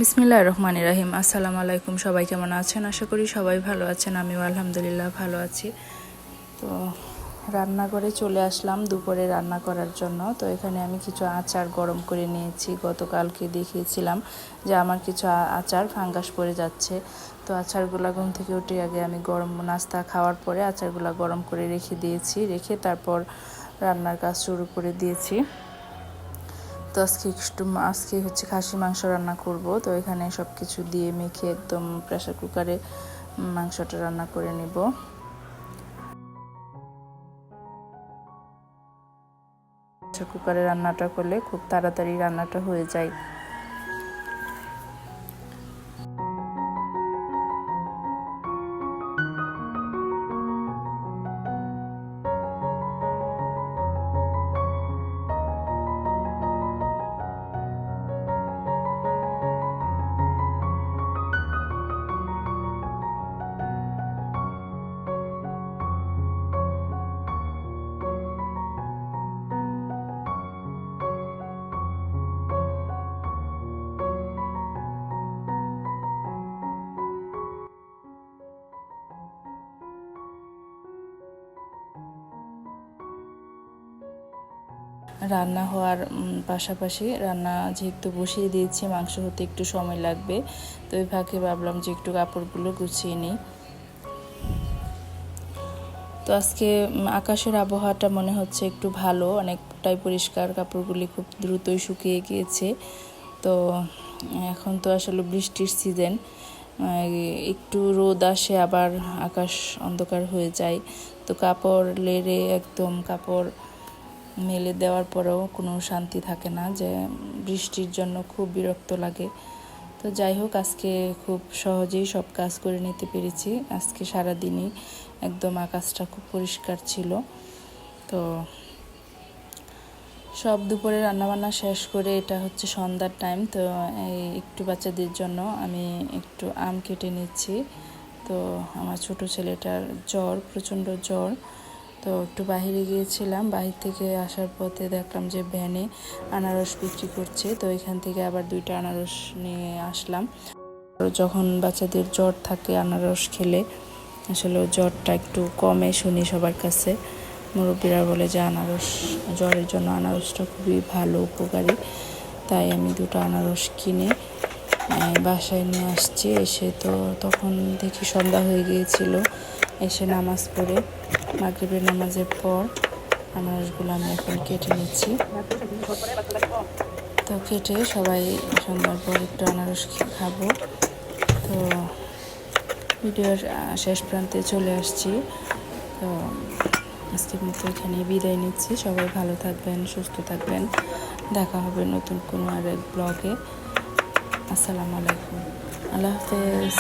বিসমিল্লাহির রহমানির রহিম। আসসালামু আলাইকুম। সবাই কেমন আছেন? আশা করি সবাই ভালো আছেন। আমিও আলহামদুলিল্লাহ ভালো আছি। তো রান্নাঘরে চলে আসলাম দুপুরে রান্না করার জন্য। তো এখানে আমি কিছু আচার গরম করে নিয়েছি। গতকালকে দেখিয়েছিলাম যে আমার কিছু আচার ফাঙ্গাস পড়ে যাচ্ছে। তো আচারগুলা ঘুম থেকে উঠে আগে আমি গরম নাস্তা খাওয়ার পরে আচারগুলা গরম করে রেখে দিয়েছি। রেখে তারপর রান্নার কাজ শুরু করে দিয়েছি। তো আজকে হচ্ছে খাসি মাংস রান্না করব। তো এখানে সব কিছু দিয়ে মেখে একদম প্রেসার কুকারে মাংসটা রান্না করে নিব। প্রেসার কুকারে রান্নাটা করলে খুব তাড়াতাড়ি রান্নাটা হয়ে যায়। রান্না হওয়ার পাশাপাশি রান্না যেহেতু বসিয়ে দিয়েছি, মাংস হতে একটু সময় লাগবে। তো ওই ফাঁকে ভাবলাম যে একটু কাপড়গুলো গুছিয়ে নিই। তো আজকে আকাশের আবহাওয়াটা মনে হচ্ছে একটু ভালো, অনেকটাই পরিষ্কার, কাপড়গুলি খুব দ্রুতই শুকিয়ে গিয়েছে। তো এখন তো আসলে বৃষ্টির সিজন, একটু রোদ আসে আবার আকাশ অন্ধকার হয়ে যায়। তো কাপড় লেড়ে একদম কাপড় মেলে দেওয়ার পরেও কোনো শান্তি থাকে না, যে বৃষ্টির জন্য খুব বিরক্ত লাগে। তো যাই হোক, আজকে খুব সহজেই সব কাজ করে নিতে পেরেছি। আজকে সারাদিনই একদম আকাশটা খুব পরিষ্কার ছিল। তো সব দুপুরে রান্নাবান্না শেষ করে এটা হচ্ছে সন্ধ্যার টাইম। তো এই একটু বাচ্চাদের জন্য আমি একটু আম কেটে নিচ্ছি। তো আমার ছোট ছেলেটার জ্বর, প্রচণ্ড জ্বর। তো একটু বাহিরে গিয়েছিলাম, বাহির থেকে আসার পথে দেখলাম যে ভ্যানে আনারস বিক্রি করছে। তো এখান থেকে আবার 2টা আনারস নিয়ে আসলাম। যখন বাচ্চাদের জ্বর থাকে আনারস খেলে আসলে জ্বরটা একটু কমে, শুনি সবার কাছে। মুরব্বীরা বলে যে আনারস জ্বরের জন্য আনারসটা খুবই ভালো, উপকারী। তাই আমি 2টা আনারস কিনে বাসায় নিয়ে আসছি। এসে তো তখন দেখি সন্ধ্যা হয়ে গিয়েছিল। এসে নামাজ পড়ে মাগরিবের নামাজের পর আনারসগুলো আমি এখন কেটে নিচ্ছি। তো কেটে সবাই সন্ধ্যার পর একটু আনারস খাবো। তো ভিডিওর শেষ প্রান্তে চলে আসছি। তো আজকের মতো এখানে বিদায় নিচ্ছি। সবাই ভালো থাকবেন, সুস্থ থাকবেন। দেখা হবে নতুন কোনো আর এক ব্লগে। আসসালামু আলাইকুম। আল্লাহ হাফেজ।